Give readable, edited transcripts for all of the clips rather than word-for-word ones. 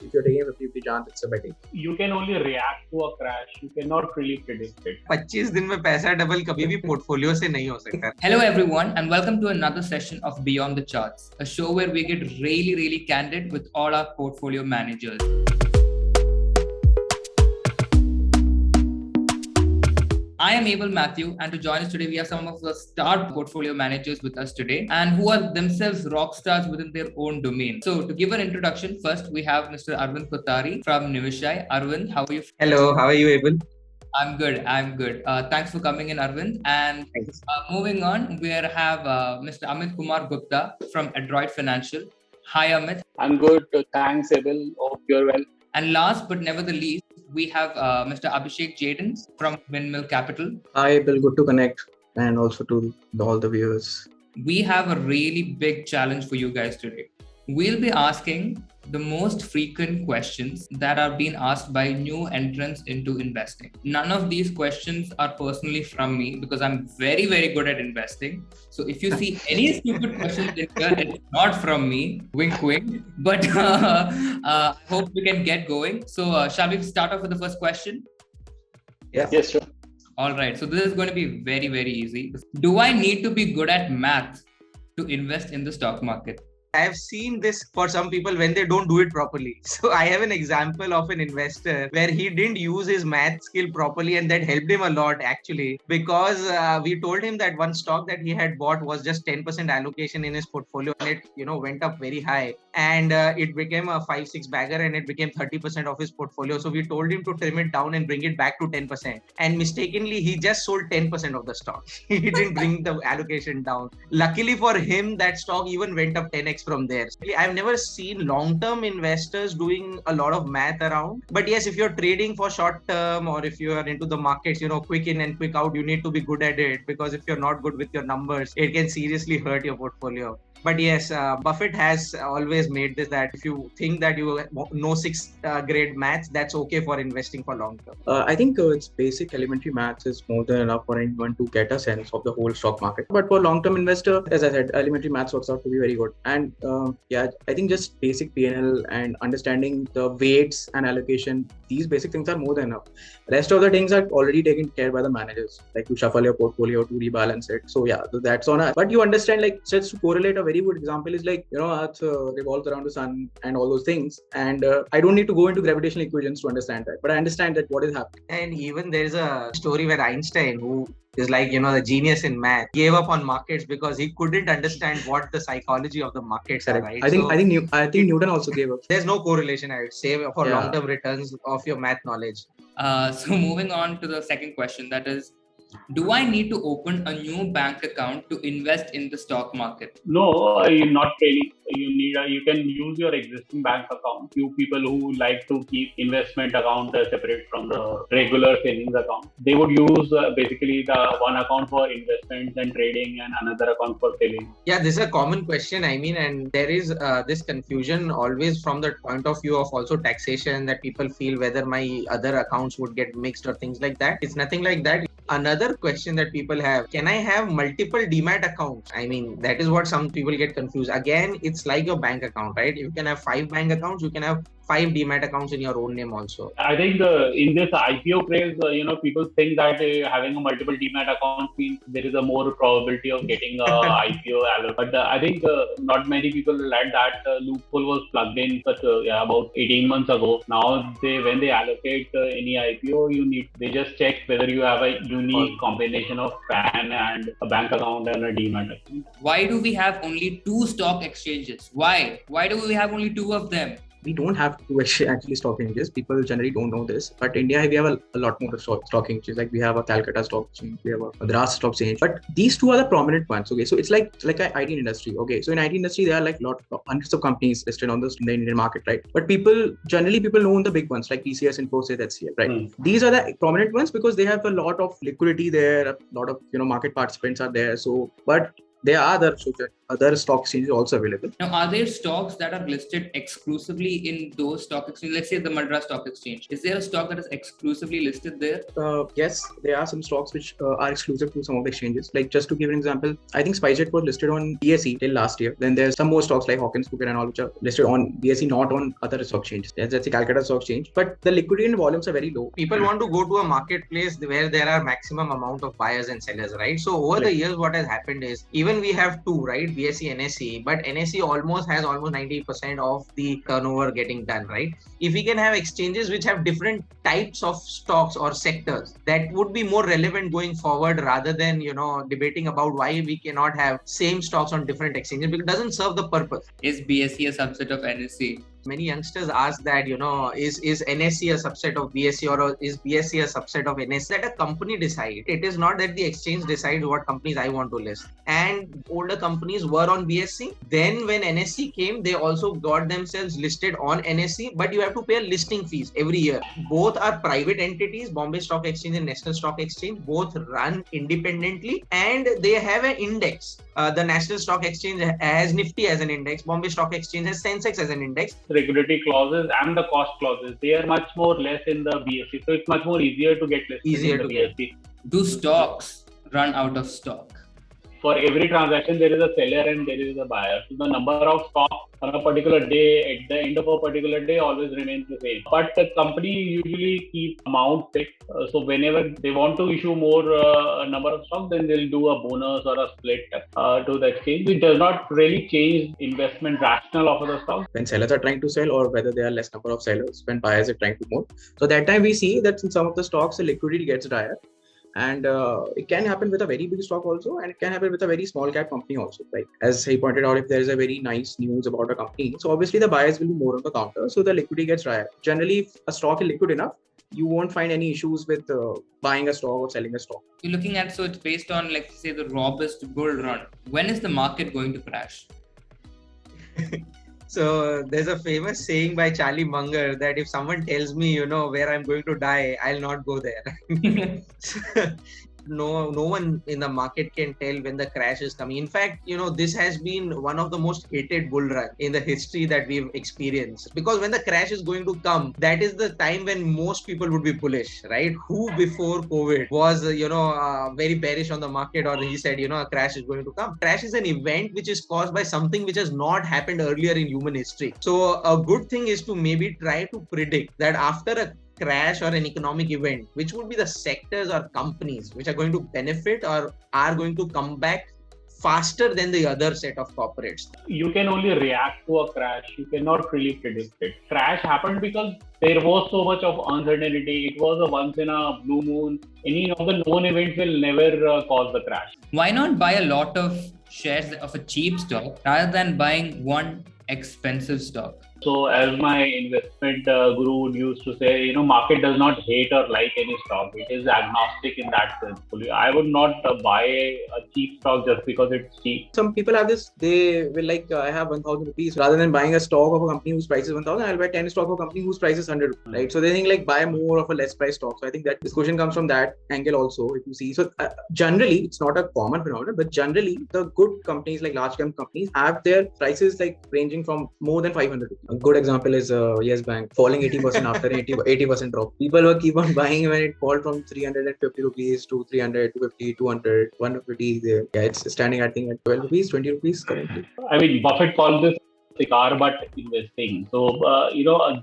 if you're taking a 50-50 chance, it's a betting. You can only react to a crash. You cannot really predict it. 25 दिन में पैसा double कभी भी portfolio से नहीं हो सकता. Hello everyone and welcome to another session of Beyond the Charts, a show where we get really candid with all our portfolio managers. I am Abel Matthew, and to join us today, we have some of the star portfolio managers with us today and who are themselves rock stars within their own domain. So to give an introduction, first we have Mr. Arvind Kothari from Nivishai. Arvind, how are you? Hello, how are you, Abel? I'm good. Thanks for coming in, Arvind. And moving on, we have Mr. Amit Gupta from Adroit Financial. Hi, Amit. I'm good. Thanks, Abel. Hope you're well. And last but never the least, we have Mr. Abhishek Jadon from Windmill Capital. Hi, Bill. Good to connect, and also to all the viewers. We have a really big challenge for you guys today. We'll be asking the most frequent questions that are being asked by new entrants into investing. None of these questions are personally from me because I'm very good at investing. So if you see any stupid questions in here, it's not from me. Wink, wink. But hope we can get going. So shall we start off with the first question? Yes, sure. All right. So this is going to be very easy. Do I need to be good at math to invest in the stock market? I have seen this for some people when they don't do it properly. So I have an example of an investor where he didn't use his math skill properly, and that helped him a lot actually, because we told him that one stock that he had bought was just 10% allocation in his portfolio, and it went up very high, and it became a 5-6 bagger, and it became 30% of his portfolio. So we told him to trim it down and bring it back to 10%, and mistakenly he just sold 10% of the stock. He didn't bring the allocation down. Luckily for him, that stock even went up 10x from there. I've never seen long-term investors doing a lot of math around. But yes, if you're trading for short term, or if you are into the markets, quick in and quick out, you need to be good at it, because if you're not good with your numbers, it can seriously hurt your portfolio. But yes, Buffett has always made this that if you think that you know 6th grade maths, that's okay for investing for long term. I think it's basic elementary maths is more than enough for anyone to get a sense of the whole stock market. But for long-term investor, as I said, elementary maths works out to be very good. And I think just basic P&L and understanding the weights and allocation, these basic things are more than enough. Rest of the things are already taken care by the managers, like to shuffle your portfolio, to rebalance it. So yeah, that's on us. But you understand, like, just to correlate, a very good example is like, Earth revolves around the sun and all those things. And I don't need to go into gravitational equations to understand that, but I understand that what is happening. And even there's a story where Einstein, who is like, the genius in math, gave up on markets because he couldn't understand what the psychology of the markets are, right? I think Newton also gave up. There's no correlation, I would say, for long-term returns of your math knowledge. So moving on to the second question, that is, do I need to open a new bank account to invest in the stock market? No, not really. You can use your existing bank account. Few people who like to keep investment account separate from the regular savings account, they would use basically the one account for investments and trading and another account for savings. Yeah, this is a common question. And there is this confusion always from the point of view of also taxation, that people feel whether my other accounts would get mixed or things like that. It's nothing like that. Another question that people have, can I have multiple demat accounts? That is what some people get confused. Again, it's like your bank account, right? You can have 5 bank accounts, you can have 5 demat accounts in your own name also. I think in this IPO craze, people think that having a multiple demat account means there is a more probability of getting a IPO alert. But I think not many people let that loophole was plugged in about 18 months ago. Now when they allocate any IPO, they just check whether you have a unique combination of PAN and a bank account and a demat account. Why do we have only 2 stock exchanges? Why do we have only 2 of them? We don't have to actually stock exchanges. People generally don't know this, but India, we have a lot more stock exchanges. Like we have a Calcutta stock exchange, we have a Madras stock exchange, but these 2 are the prominent ones. Okay, so it's like an IT industry. Okay, so in IT industry, there are like hundreds of companies listed on in the Indian market, right? But people know the big ones like TCS, Infosys, HCL, right? These are the prominent ones because they have a lot of liquidity there, a lot of market participants are there. So, but there are other other stock exchanges also available. Now, are there stocks that are listed exclusively in those stock exchanges? Let's say the Madras Stock Exchange. Is there a stock that is exclusively listed there? Yes, there are some stocks which are exclusive to some of the exchanges. Like just to give an example, I think SpiceJet was listed on BSE till last year. Then there's some more stocks like Hawkins, Cooper and all which are listed on BSE, not on other stock exchanges. That's the Calcutta Stock Exchange. But the liquidity and volumes are very low. People want to go to a marketplace where there are maximum amount of buyers and sellers, right? So over the years, what has happened is, even we have two, right? BSE, NSE, but NSE almost 90% of the turnover getting done, right? If we can have exchanges which have different types of stocks or sectors, that would be more relevant going forward, rather than, debating about why we cannot have same stocks on different exchanges, because it doesn't serve the purpose. Is BSE a subset of NSE? Many youngsters ask that, is NSE a subset of BSE, or is BSE a subset of NSE? Let a company decide. It is not that the exchange decides what companies I want to list. And older companies were on BSE. Then when NSE came, they also got themselves listed on NSE, but you have to pay a listing fees every year. Both are private entities, Bombay Stock Exchange and National Stock Exchange, both run independently, and they have an index. The National Stock Exchange has Nifty as an index, Bombay Stock Exchange has Sensex as an index. Regulatory clauses and the cost clauses, they are much more less in the BSE, so it's much more easier to get listed in the BSE. Do stocks run out of stock? For every transaction, there is a seller and there is a buyer. So the number of stocks on a particular day, at the end of a particular day, always remains the same. But the company usually keeps amount fixed. So whenever they want to issue more number of stocks, then they'll do a bonus or a split to the exchange. It does not really change investment rationale of the stock. When sellers are trying to sell, or whether there are less number of sellers when buyers are trying to more. So that time we see that in some of the stocks, the liquidity gets dire. And it can happen with a very big stock also, and it can happen with a very small cap company also. Like as he pointed out, if there is a very nice news about a company, so obviously the buyers will be more on the counter, so the liquidity gets higher. Generally, if a stock is liquid enough, you won't find any issues with buying a stock or selling a stock. You're looking at, so it's based on, like, say, the robust bull run. When is the market going to crash? So there's a famous saying by Charlie Munger that if someone tells me, where I'm going to die, I'll not go there. No one in the market can tell when the crash is coming. In fact, this has been one of the most hated bull run in the history that we've experienced. Because when the crash is going to come, that is the time when most people would be bullish, right? Who before COVID was, very bearish on the market, or he said, a crash is going to come. Crash is an event which is caused by something which has not happened earlier in human history. So a good thing is to maybe try to predict that after a crash or an economic event, which would be the sectors or companies which are going to benefit or are going to come back faster than the other set of corporates. You can only react to a crash. You cannot really predict it. Crash happened because there was so much of uncertainty. It was a once in a blue moon. Any of the known events will never cause the crash. Why not buy a lot of shares of a cheap stock rather than buying one expensive stock? So as my investment guru used to say, market does not hate or like any stock. It is agnostic in that sense. I would not buy a cheap stock just because it's cheap. Some people have this, they will like, I have 1,000 rupees. Rather than buying a stock of a company whose price is 1,000, I'll buy 10 stock of a company whose price is 100, right? So they think like buy more of a less price stock. So I think that discussion comes from that angle also, if you see. So generally, it's not a common phenomenon, but generally the good companies like large cap companies have their prices like ranging from more than 500 rupees. A good example is Yes Bank falling 80% after 80% drop. People were keep on buying when it fall from 350 rupees to 300, 250, 200, 150. Yeah, it's standing I think at 12 rupees, 20 rupees currently. I mean, Buffett called this cigar butt investing. So,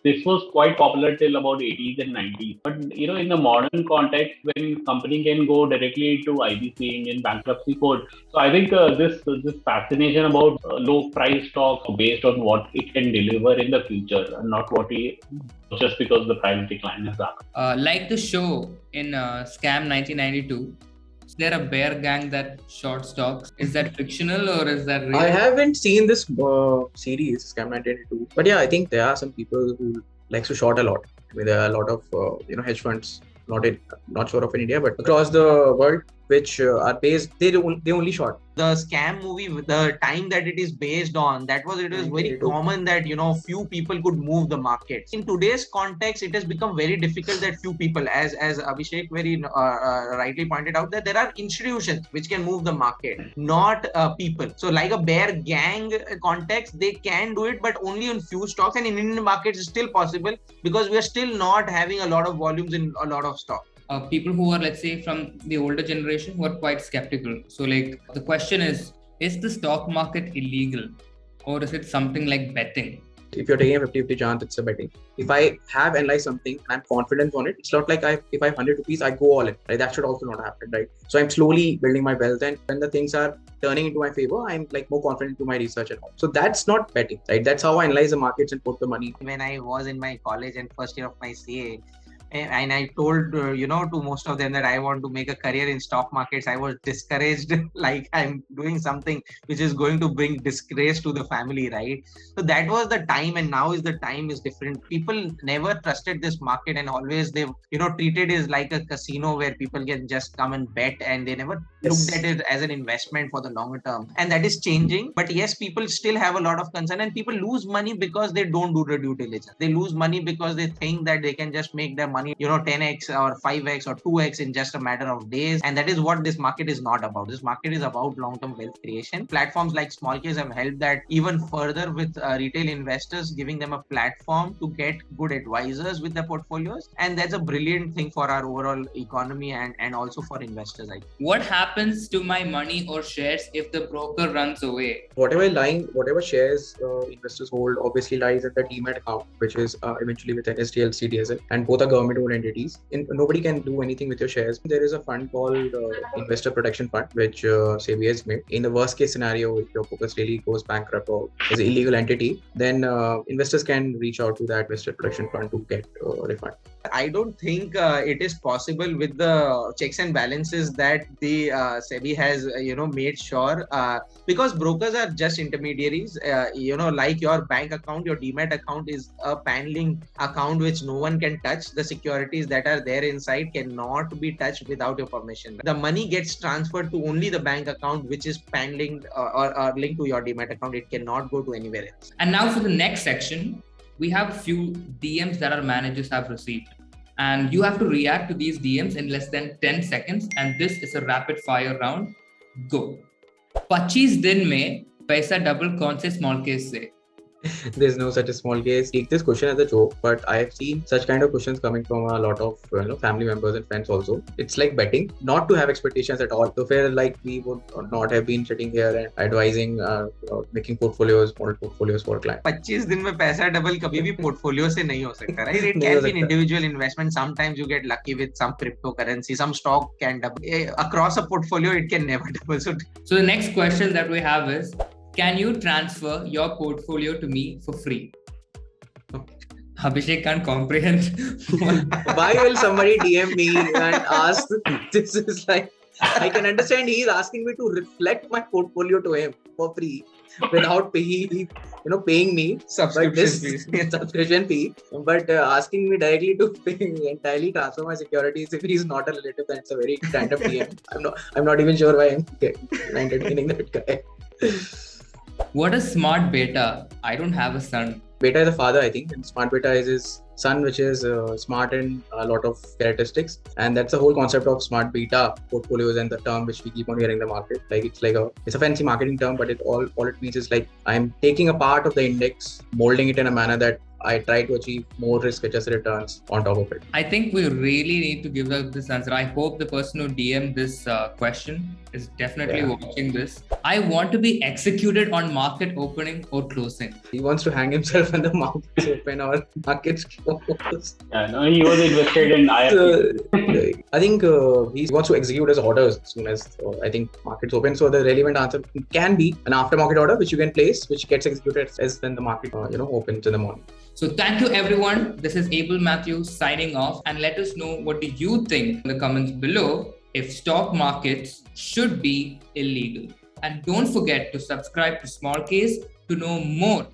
this was quite popular till about 80s and 90s. But, in the modern context, when company can go directly to IBC in bankruptcy court. So I think this fascination about low price stocks based on what it can deliver in the future and not just because the price decline is up. Like the show in Scam 1992, is there a bear gang that short stocks? Is that fictional or is that real? I haven't seen this series, Scam 1992. But yeah, I think there are some people who likes to short a lot. I mean, there are a lot of hedge funds, not sure of in India, but across the world, which are based, they only short. The scam movie, the time that it is based on, it was very common that few people could move the market. In today's context, it has become very difficult that few people, as Abhishek very rightly pointed out, that there are institutions which can move the market, not people. So like a bear gang context, they can do it, but only on few stocks. And in Indian markets, it's still possible because we are still not having a lot of volumes in a lot of stock. People who are, let's say, from the older generation who are quite skeptical. So like the question is the stock market illegal or is it something like betting? If you're taking a 50-50 chance, it's a betting. If I have analyzed something, I'm confident on it. It's not like if I have 100 rupees, I go all in. Right? That should also not happen, right? So I'm slowly building my wealth, and when the things are turning into my favor, I'm like more confident to my research and all. So that's not betting, right? That's how I analyze the markets and put the money. When I was in my college and first year of my CA, and I told to most of them that I want to make a career in stock markets, I was discouraged like I'm doing something which is going to bring disgrace to the family, right? So that was the time, and now the time is different. People never trusted this market, and always they treated it like a casino where people can just come and bet, and they never looked at it as an investment for the longer term. And that is changing. But yes, people still have a lot of concern, and people lose money because they don't do the due diligence. They lose money because they think that they can just make their money 10x or 5x or 2x in just a matter of days. And that is what this market is not about. This market is about long-term wealth creation. Platforms like smallcase have helped that even further with retail investors, giving them a platform to get good advisors with their portfolios. And that's a brilliant thing for our overall economy and also for investors. What happens to my money or shares if the broker runs away? Whatever shares investors hold obviously lies in the demat account, which is eventually with NSDL, CDSL, and both are government-owned entities. Nobody can do anything with your shares. There is a fund called Investor Protection Fund, which SEBI has made. In the worst case scenario, if your focus really goes bankrupt or is an illegal entity, then investors can reach out to that Investor Protection Fund to get a refund. I don't think it is possible with the checks and balances that the SEBI has made sure, because brokers are just intermediaries. Like your bank account, your demat account is a paneling account which no one can touch. The securities that are there inside cannot be touched without your permission. The money gets transferred to only the bank account which is paneling or linked to your demat account. It cannot go to anywhere else. And now for the next section, we have a few DMs that our managers have received. And you have to react to these DMs in less than 10 seconds. And this is a rapid fire round. Go. 25 दिन में पैसा double कौन से small case से? There's no such a small case. Take this question as a joke, but I have seen such kind of questions coming from a lot of family members and friends also. It's like betting, not to have expectations at all. So fair, like we would not have been sitting here and advising, making model portfolios for clients. 25 दिन में पैसा double कभी भी portfolio से नहीं हो सकता, right? It can be an individual investment. Sometimes you get lucky with some cryptocurrency. Some stock can double. Across a portfolio, it can never double. So the next question that we have is, can you transfer your portfolio to me for free? Abhishek can't comprehend. Why will somebody DM me and ask? This is like, I can understand he is asking me to reflect my portfolio to him for free without paying me subscription fee, but asking me directly to entirely transfer my securities if he's not a relative, that's a very random DM. I'm not even sure why I'm entertaining that guy. What is smart beta? I don't have a son. Beta is a father, I think, and smart beta is his son, which is smart in a lot of characteristics. And that's the whole concept of smart beta portfolios and the term which we keep on hearing in the market. Like it's a fancy marketing term, but all it means is like I'm taking a part of the index, molding it in a manner that I try to achieve more risk-adjusted returns on top of it. I think we really need to give up this answer. I hope the person who DM'd this question is definitely watching this. I want to be executed on market opening or closing. He wants to hang himself when the markets open or markets close. He was invested in IFP. I think he wants to execute his orders as soon as I think markets open. So the relevant answer can be an aftermarket order which you can place, which gets executed as when the market opens in the morning. So thank you everyone. This is Abel Matthew signing off, and let us know what do you think in the comments below if stock markets should be illegal. And don't forget to subscribe to Smallcase to know more